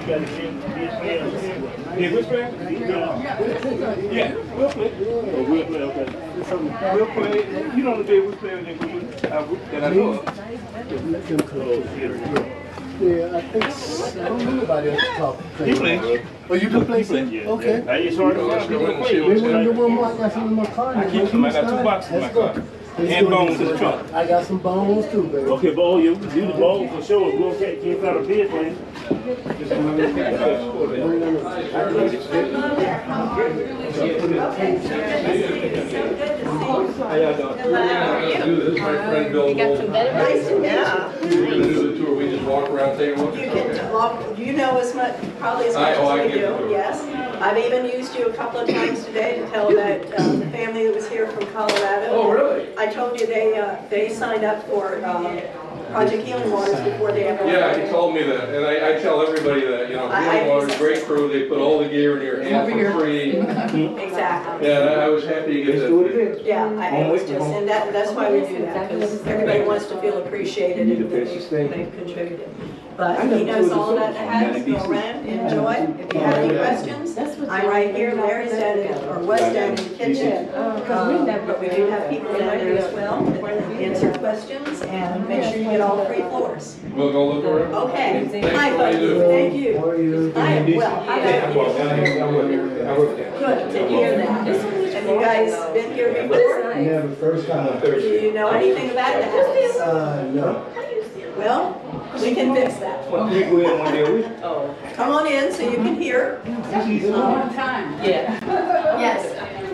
Yeah, which band? Yeah, we'll play. Oh, we'll play, okay. We'll play. You know the band we play that I know of. Yeah, I think I don't know anybody else to talk. He plays. Oh, you can play too? Yeah. Okay. It's hard to find people to play. Maybe we can get one more. I got some in my car. I keep some. I got 2 boxes in my car. And bones in the trunk. I got some bones too, baby. Okay, bone, you do the bone for sure. We can't find a bid for you. How y'all doing? This is my friend Bill. You got some better Nice to meet you. We're gonna do the tour, we just walk around, tell you what. You can walk, you know as much, probably as much I as we get do, it. yes. I've even used you a couple of times today to tell that the family that was here from Colorado. Oh, really? I told you they signed up for Project Healing Waters before they ever. Yeah, he told me that, and I tell everybody that, you know, Healing Waters, great crew, they put all the gear in your hands for free. Exactly. Yeah, and I was happy to get that. Yeah, I was just, and that's why we do that, because everybody wants to feel appreciated and that they've contributed. But he knows all about the house, go around, enjoy. If you have any questions, I'm right here, Larry's down in, or was down in the kitchen. But we do have people down there as well that answer questions and make sure you get all 3 floors. We'll go look around. Okay, Thanks hi for what you folks, do. thank you. How are you? I am well, how about you? Good to hear that. Have you guys been here before? Yeah, the first time. Do you know anything about the house? No. Well, we can fix that. Go ahead one day a week. Come on in so you can hear. Yes,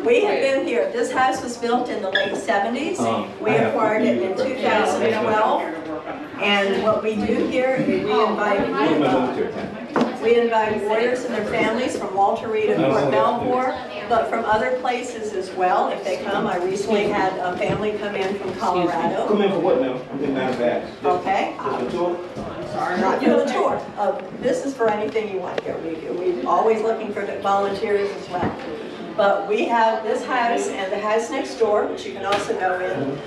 we have been here. This house was built in the late 70s. We acquired it in 2012. And what we do here is we invite warriors and their families from Walter Reed and Fort Belvoir, but from other places as well. If they come, I recently had a family come in from Colorado. Come in for what now? I'm getting out of bags. Okay. Just a tour? Not doing a tour. This is for anything you want here. We're always looking for volunteers as well. But we have this house and the house next door, which you can also go in.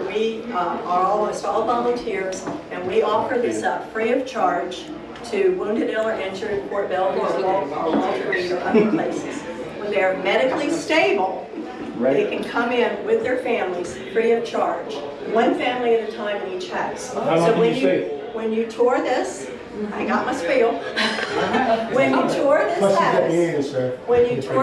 We are almost all volunteers, and we offer this up free of charge to wounded, ill, or injured in Fort Belvoir or Walter Reed or other places. When they're medically stable, they can come in with their families free of charge. 1 family at a time in each house. How long did you stay? When you tour this, I got my spiel. When you tour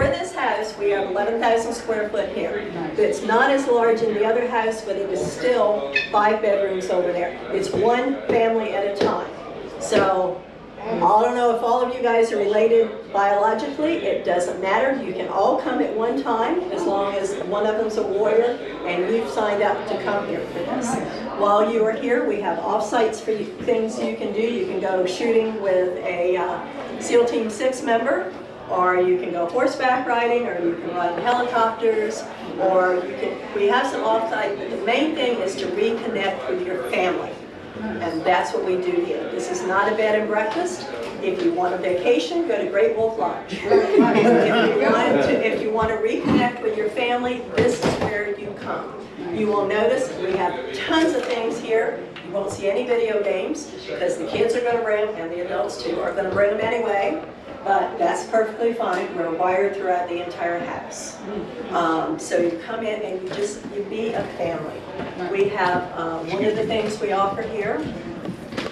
this house, we have 11,000 square foot here. It's not as large in the other house, but it is still 5 bedrooms over there. It's 1 family at a time. So I don't know if all of you guys are related biologically. It doesn't matter. You can all come at one time as long as one of them's a warrior and you've signed up to come here for this. While you are here, we have off-sites for you, things you can do. You can go shooting with a SEAL Team 6 member, or you can go horseback riding, or you can ride helicopters, or you can. We have some off-site, but the main thing is to reconnect with your family. And that's what we do here. This is not a bed and breakfast. If you want a vacation, go to Great Wolf Lodge. If you want to reconnect with your family, this is where you come. You will notice we have tons of things here. You won't see any video games because the kids are going to bring them, and the adults too, are going to bring them anyway. But that's perfectly fine. We're wired throughout the entire house. So you come in and you be a family. We have, one of the things we offer here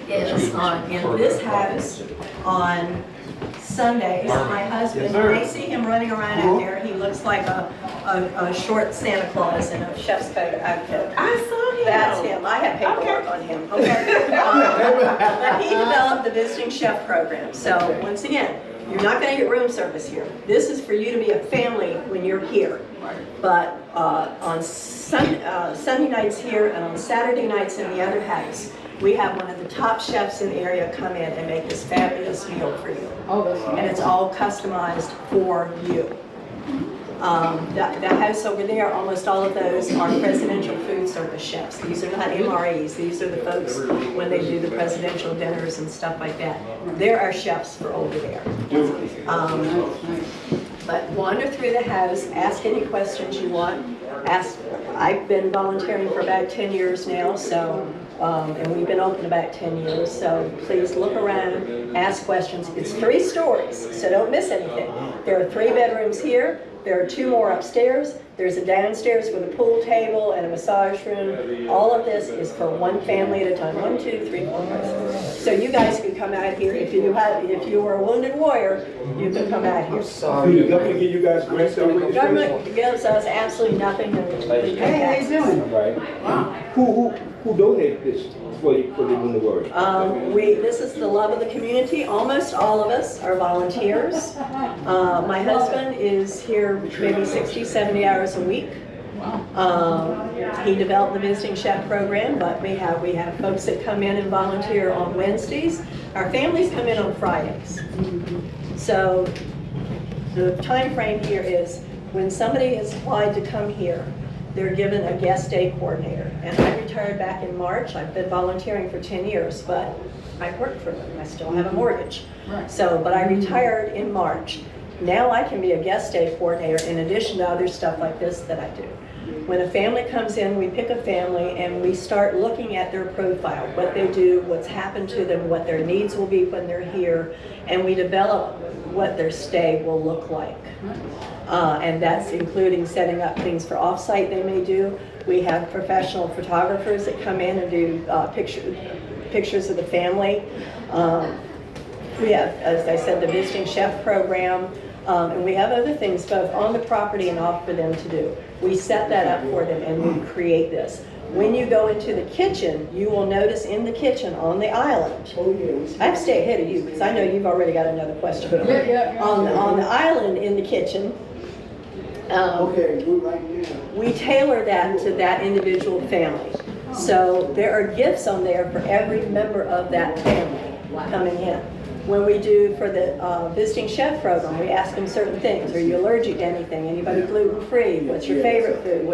is in this house on Sundays. My husband, when I see him running around out there, he looks like a short Santa Claus in a chef's coat outfit. I saw him. That's him. I have paperwork on him. Okay. But he developed the visiting chef program. So once again, you're not going to get room service here. This is for you to be a family when you're here. But on Sunday nights here and on Saturday nights in the other house, we have one of the top chefs in the area come in and make this fabulous meal for you. And it's all customized for you. The house over there, almost all of those are presidential food service chefs. These are not MREs. These are the folks when they do the presidential dinners and stuff like that. They're our chefs for over there. But wander through the house, ask any questions you want. I've been volunteering for about 10 years now, so And we've been open about 10 years, so please look around, ask questions. It's 3 stories, so don't miss anything. There are 3 bedrooms here, there are 2 more upstairs, there's a downstairs with a pool table and a massage room. All of this is for 1 family at a time, 1, 2, 3, 4, 5, 6. So you guys can come out here, if you were a wounded warrior, you can come out here. Do the government give you guys grants or The government gives us absolutely nothing. Hey, how you doing? Who donated this for the wounded warrior? This is the love of the community. Almost all of us are volunteers. My husband is here maybe 60, 70 hours a week. He developed the visiting chef program, but we have folks that come in and volunteer on Wednesdays. Our families come in on Fridays. So the time frame here is when somebody is applied to come here, they're given a guest day coordinator. And I retired back in March. I've been volunteering for 10 years, but I work for them. I still have a mortgage. But I retired in March. Now I can be a guest day coordinator in addition to other stuff like this that I do. When a family comes in, we pick a family and we start looking at their profile, what they do, what's happened to them, what their needs will be when they're here, and we develop what their stay will look like. And that's including setting up things for off-site they may do. We have professional photographers that come in and do pictures of the family. We have, as I said, the visiting chef program. And we have other things both on the property and off for them to do. We set that up for them and we create this. When you go into the kitchen, you will notice in the kitchen on the island, I have to stay ahead of you because I know you've already got another question. On the island in the kitchen, we tailor that to that individual family. So there are gifts on there for every member of that family coming in. When we do for the visiting chef program, we ask them certain things. Are you allergic to anything? Anybody gluten-free? What's your favorite food?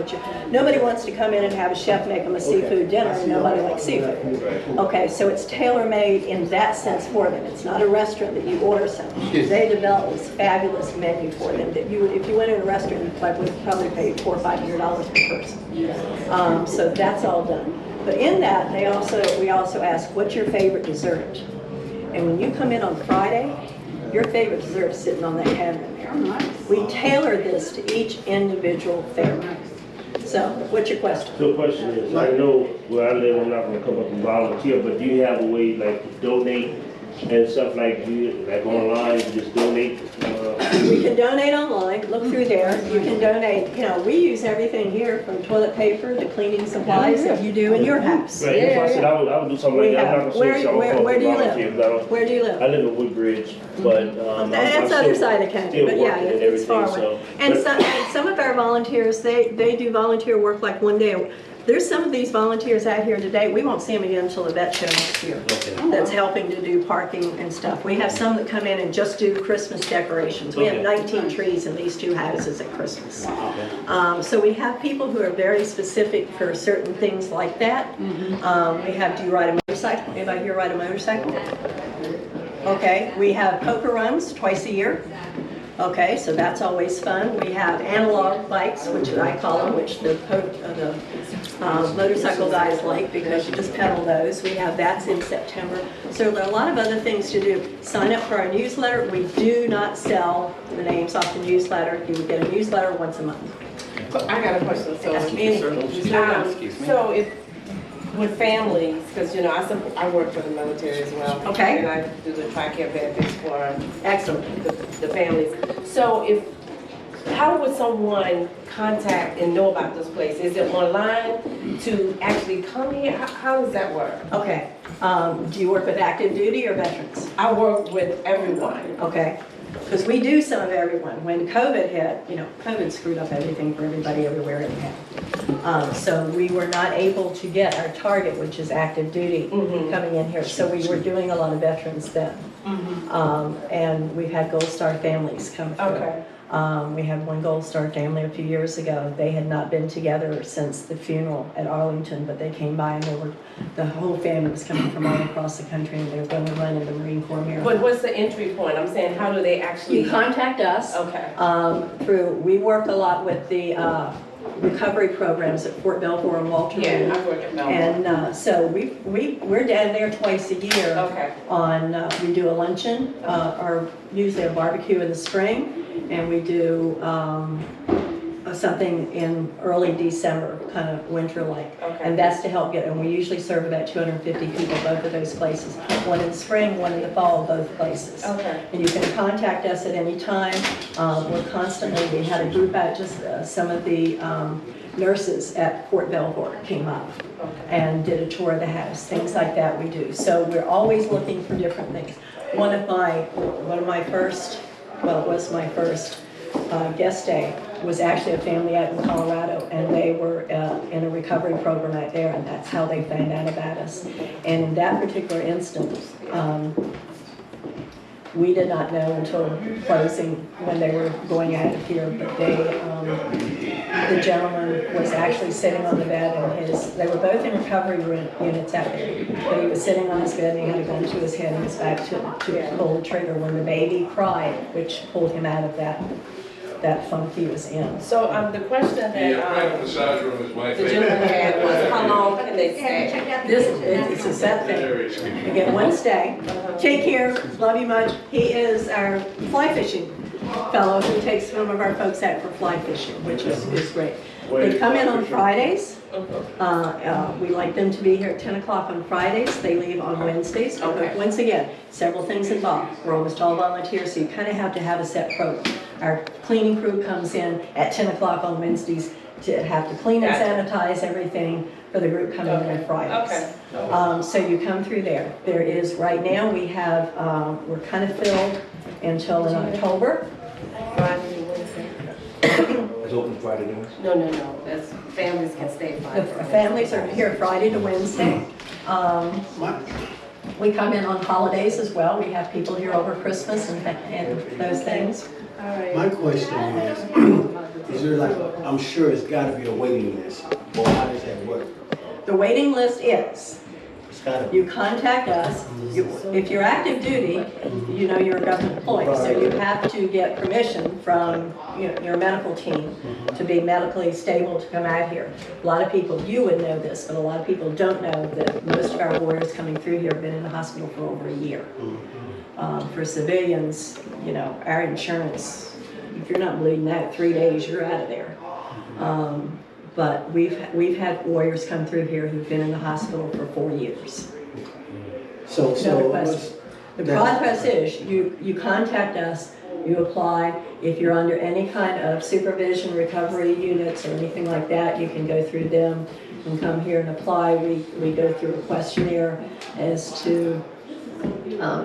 Nobody wants to come in and have a chef make them a seafood dinner, and nobody likes seafood. Okay, so it's tailor-made in that sense for them. It's not a restaurant that you order something. They develop this fabulous menu for them that you, if you went to a restaurant, you would probably pay $400 or $500 per person. So that's all done. But in that, we also ask, what's your favorite dessert? And when you come in on Friday, your favorite dessert is sitting on that counter in there. We tailor this to each individual family. So, what's your question? So the question is, I know where I live, I'm not gonna come up and volunteer, but do you have a way like to donate and stuff like online, just donate? We can donate online, look through there. You can donate, we use everything here from toilet paper to cleaning supplies that you do in your house. Right, if I said I would do something like that, I'm not gonna say something Where do you volunteer, live? Where do you live? I live in Woodbridge, but That's the other side of the country, but yeah, it's far away. And some of our volunteers, they do volunteer work like one day. There's some of these volunteers out here today, we won't see them again until the vet show next year. That's helping to do parking and stuff. We have some that come in and just do Christmas decorations. We have 19 trees in these 2 houses at Christmas. So we have people who are very specific for certain things like that. We have, do you ride a motorcycle? Anybody here ride a motorcycle? Okay, we have poker runs twice a year. Okay, so that's always fun. We have analog bikes, which I call them, which the motorcycle guys like because you just pedal those. We have that's in September. So there are a lot of other things to do. Sign up for our newsletter. We do not sell the names off the newsletter. You would get a newsletter once a month. I got a question. So if with families, because I work for the military as well. Okay. And I do the TRICARE benefits for Excellent. the families. So how would someone contact and know about this place? Is it online to actually come here? How does that work? Okay. Do you work with active duty or veterans? I work with everyone. Okay. Because we do some of everyone. When COVID hit, COVID screwed up everything for everybody everywhere anyhow. So we were not able to get our target, which is active duty, coming in here. So we were doing a lot of veterans then. And we've had Gold Star families come through. Okay. We had one Gold Star family a few years ago. They had not been together since the funeral at Arlington, but they came by and the whole family was coming from all across the country and they were going to run in the Marine Corps Marathon. But what's the entry point? I'm saying, how do they actually? You contact us. Okay. We work a lot with the recovery programs at Fort Belvoir and Walter Reed. Yeah, I work at Belmont. And so we're down there twice a year. Okay. We do a luncheon, or usually a barbecue in the spring, and we do something in early December, kind of winter-like. Okay. And that's to help and we usually serve about 250 people, both of those places. One in the spring, one in the fall, both places. Okay. And you can contact us at any time. We had a group out, just some of the nurses at Fort Belvoir came up and did a tour of the house, things like that we do. So we're always looking for different things. One of my first, well, it was my first guest day was actually a family out in Colorado, and they were in a recovery program out there, and that's how they found out about us. And in that particular instance, we did not know until closing when they were going out of here, but the gentleman was actually sitting on the bed, and they were both in recovery units out there, but he was sitting on his bed and he had a gun to his head and he was back to pull the trigger when the baby cried, which pulled him out of that funk he was in. So the question that The private massage room is my the favorite. gentleman had was how long can they stay? It's a set thing. You get one stay. Take care, love you much. He is our fly fishing fellow who takes some of our folks out for fly fishing, which is great. They come in on Fridays. We like them to be here at 10 o'clock on Fridays. They leave on Wednesdays. Okay. Once again, several things involved. We're almost all volunteers, so you kind of have to have a set program. Our cleaning crew comes in at 10 o'clock on Wednesdays to have to clean and sanitize everything for the group coming in on Fridays. Okay. So you come through there. There is, right now, we have, we're kind of filled until in October. Friday and Wednesday? It's open Friday nights. No. That's, families can stay The Friday. families are here Friday to Wednesday. We come in on holidays as well. We have people here over Christmas and those things. My question is there like, I'm sure it's gotta be a waiting list, or how does that work? The waiting list is, It's gotta be. you contact us. If you're active duty, you know you're a government employee, so you have to get permission from your medical team to be medically stable to come out here. A lot of people, you would know this, but a lot of people don't know that most of our warriors coming through here have been in the hospital for over a year. For civilians, our insurance, if you're not bleeding out 3 days, you're out of there. But we've had warriors come through here who've been in the hospital for 4 years. So No question. The process is, you contact us, you apply. If you're under any kind of supervision, recovery units or anything like that, you can go through them and come here and apply. We go through a questionnaire as to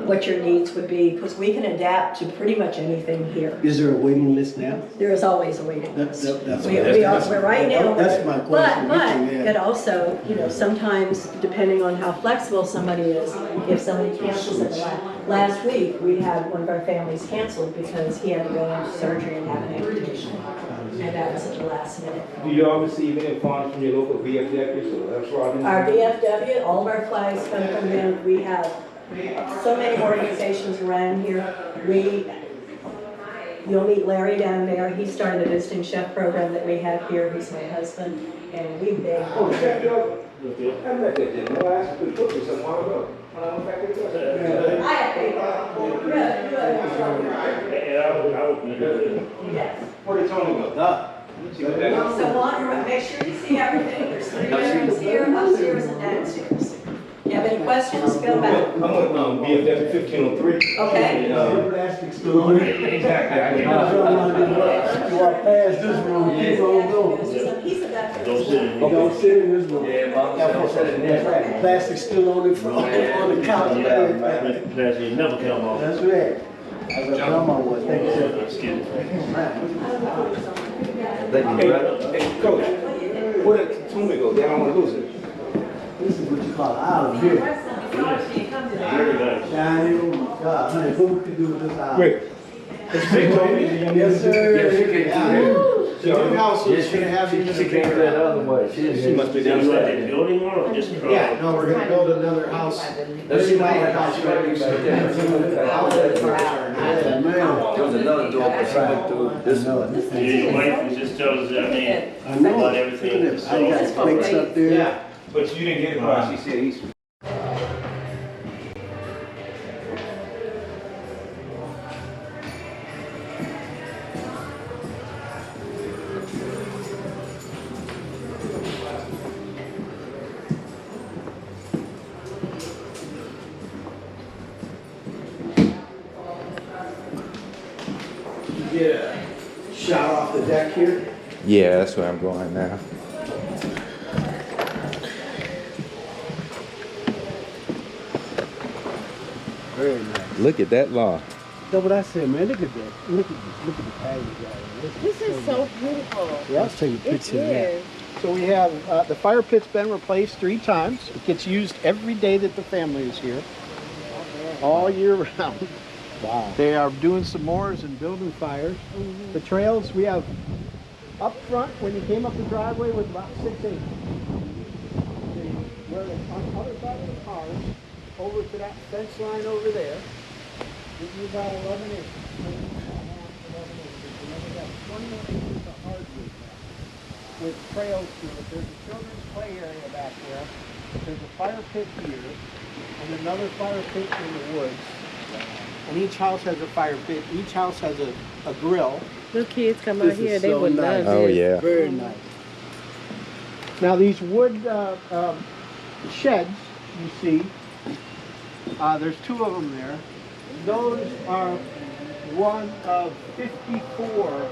what your needs would be, because we can adapt to pretty much anything here. Is there a waiting list now? There is always a waiting list. That's We're right now. That's my question. But it also, sometimes depending on how flexible somebody is, if somebody cancels it. Last week, we had one of our families canceled because he had to go into surgery and have an amputation. And that was at the last minute. Do you all receive any funds from your local VFWs or Our VFW, all of our flags come from them. We have so many organizations around here. You'll meet Larry down there. He started the visiting chef program that we have here. He's my husband, and we beg. Oh, Chef Joe? I met that gentleman. I asked him to put me some while ago. When I went back to the I have paper. Good. I would be good. Yes. Where did Tony go? So make sure you see everything. There's 3 bedrooms here, upstairs and downstairs. You have any questions? Go back. I'm with BFW 1503. Okay. Plastic still on it. Exactly. You walk past this room, you don't go. There's just a piece of that. Don't sit in. You don't sit in this room. Yeah, Mom said it in That's there. right. Plastic still on the couch. That's it, never come off. That's right. As a grandma was, thank you, sir. Excuse me. Hey, Coach, where did Tony go? They don't want to lose it. This is what you call an island here. Very nice. Shiny, oh my God, honey, what we could do with this island? Great. Hey, Tony, Yes, sir. Yes, you can. The new house is gonna have even a bigger. other way. She must be So you want that downstairs. building one or just? Yeah, no, we're gonna build another house. Let's see what Another house house right right next to there. it. Yeah, man. There was another door, but she went through this one. Yeah, your wife was just telling us, I mean, I know. about everything. I got plates up there. Yeah. But you didn't get it while she said east. Get a shot off the deck here. Yeah, that's where I'm going now. Very nice. Look at that lawn. That's what I said, man. Look at that. Look at this. Look at the patio guys. This is so beautiful. Yeah, let's take a It picture of that. is. So we have, the fire pit's been replaced 3 times. It gets used every day that the family is here, all year round. Wow. They are doing s'mores and building fires. The trails we have up front, when you came up the driveway, was about 6 acres. Where the, on the other side of the cars, over to that fence line over there, this is about 11 acres. 11 acres. And then we got 21 acres of hardwood now, with trails through it. There's a children's play area back there. There's a fire pit here, and another fire pit in the woods. And each house has a fire pit. Each house has a grill. Little kids come out This is here, they so would nice. love Oh, this. yeah. Very nice. Now these wood sheds you see, there's 2 of them there. Those are one of 54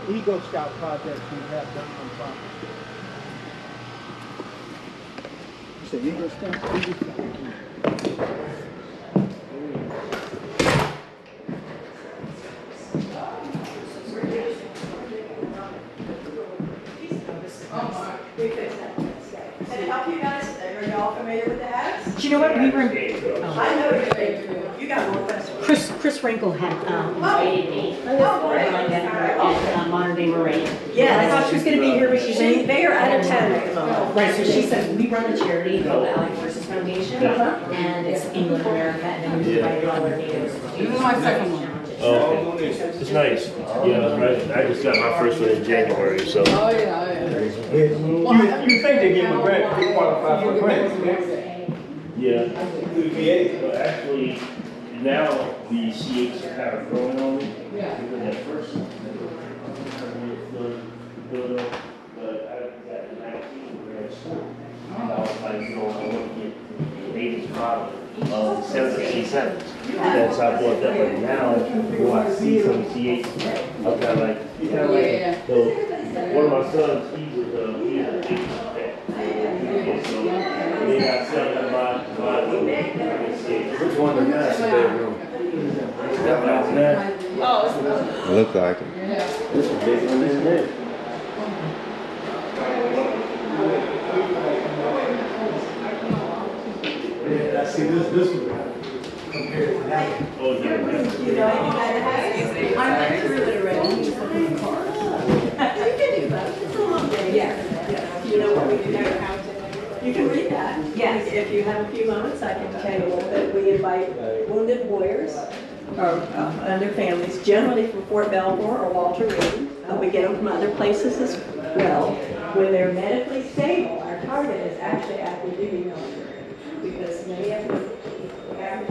Eagle Scout projects we have done on property. You said Eagle Scout? Eagle Scout. We fixed that. Can it help you guys? Are y'all familiar with the house? Do you know what, we were, I know you got more questions. Chris Wrinkle had invited me. Oh, great. At Modern Day Moraine. Yeah, I thought she was gonna be here, but she's in. They are out of town at the moment. Right, so she said, we run a charity called the Allied Forces Foundation, and it's England, America, and then we provide all our natives. This is my second one. Oh, okay. It's nice. Yeah, right. I just got my first one in January, so. Oh, yeah, yeah. You think they give them a grant, they qualify for a grant? Yeah. Through the VA. Well, actually, now the CH is kind of growing on me. Because at first, build up, but I got 19 grad school. And I was like, you know, I want to get the latest model of the 767s. That's how I bought that, but now, when I see some CH, I'm kind of like, so, one of my sons, he was a big vet. So, they got selling my Which one the master bedroom? Look like it. This is big one, isn't it? Yeah, I see this one compared to that one. Oh, yeah. You know anything about the house? I went through it already. You can do that. It's a long day. Yeah. You know what we do here? You can read that. Yes. If you have a few moments, I can tell you that we invite wounded warriors and their families, generally from Fort Belvoir or Walter Reed, but we get them from other places as well. When they're medically stable, our target is actually active duty military, because many of them have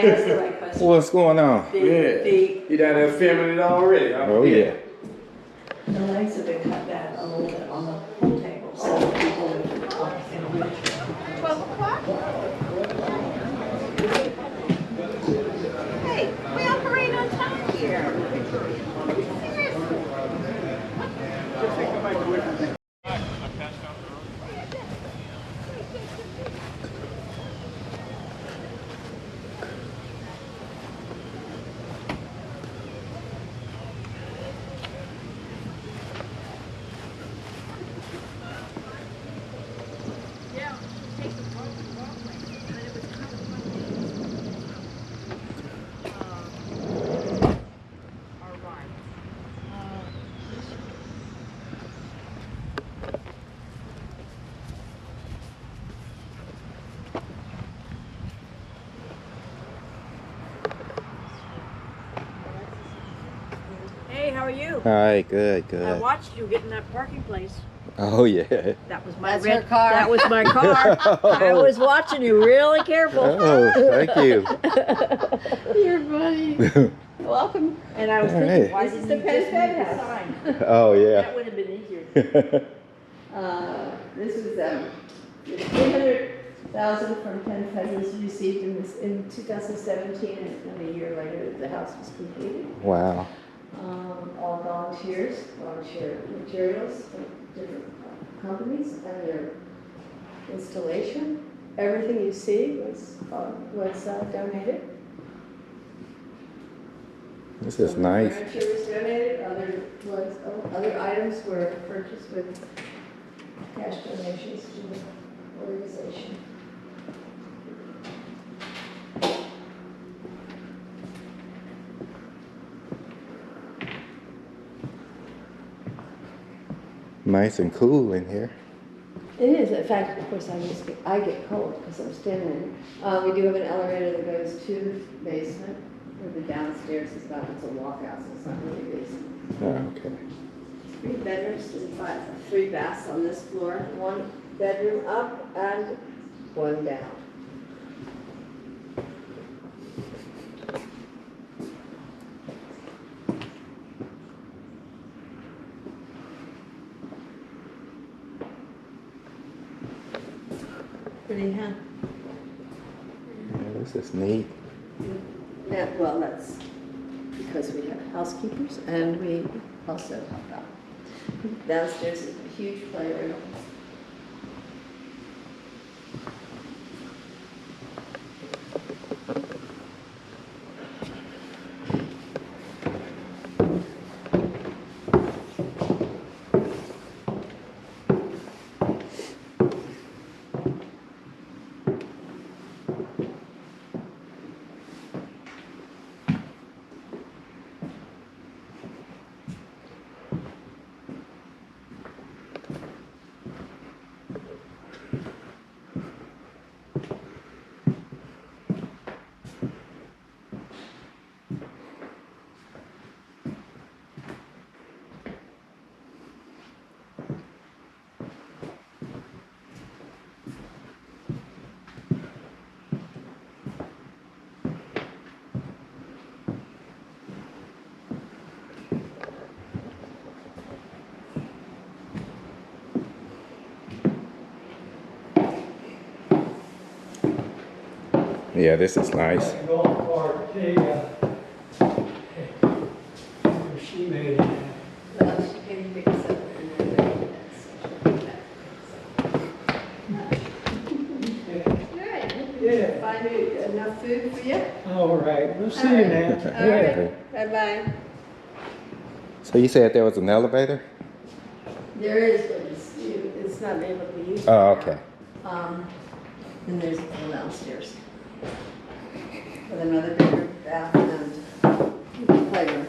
asked the right question. What's going on? You down there filming it already? Oh yeah. The legs have been cut back a little bit on the pool table, so people would. Hey, we operate on time here. Hey, how are you? Hi, good, I good. watched you get in that parking place. Oh yeah. That was my That's red her car. That was my car. I was watching you really careful. Oh, thank you. You're funny. Welcome. And I was thinking, Hey. why This is didn't the you just Penn move the Fed sign? Oh yeah. That would have been easier. This was, the 300,000 from Penn Fed was received in 2017, and a year later, the house was completed. Wow. All volunteers, volunteer materials from different companies, and their installation. Everything you see was donated. This is Some nice. Furniture was donated, other items were purchased with cash donations to the organization. Nice and cool in here. It is, in fact, of course, I get cold because I'm standing there. We do have an elevator that goes to the basement, where the downstairs is not, it's a walkout, so it's not really a basement. Oh, okay. 3 bedrooms and 3 baths on this floor, 1 bedroom up and 1 down. Pretty, huh? Yeah, this is neat. Yeah, well, that's because we have housekeepers and we also help out. Downstairs is a huge playroom. Yeah, this is nice. She made it. Well, she can make us up and then Yeah. find enough food for you? All right, we'll see you now. All right, bye-bye. So you said there was an elevator? There is, but it's not able to be used. Oh, okay. And there's a pool downstairs. With another bedroom, bath, and playroom.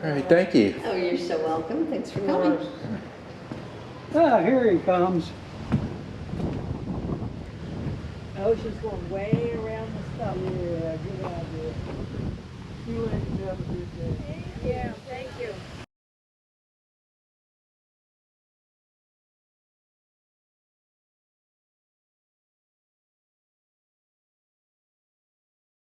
All right, thank you. Oh, you're so welcome. Thanks for coming. Ah, here he comes. Oh, she's going way around the stuff. Yeah, good idea. You ain't never did that. Yeah.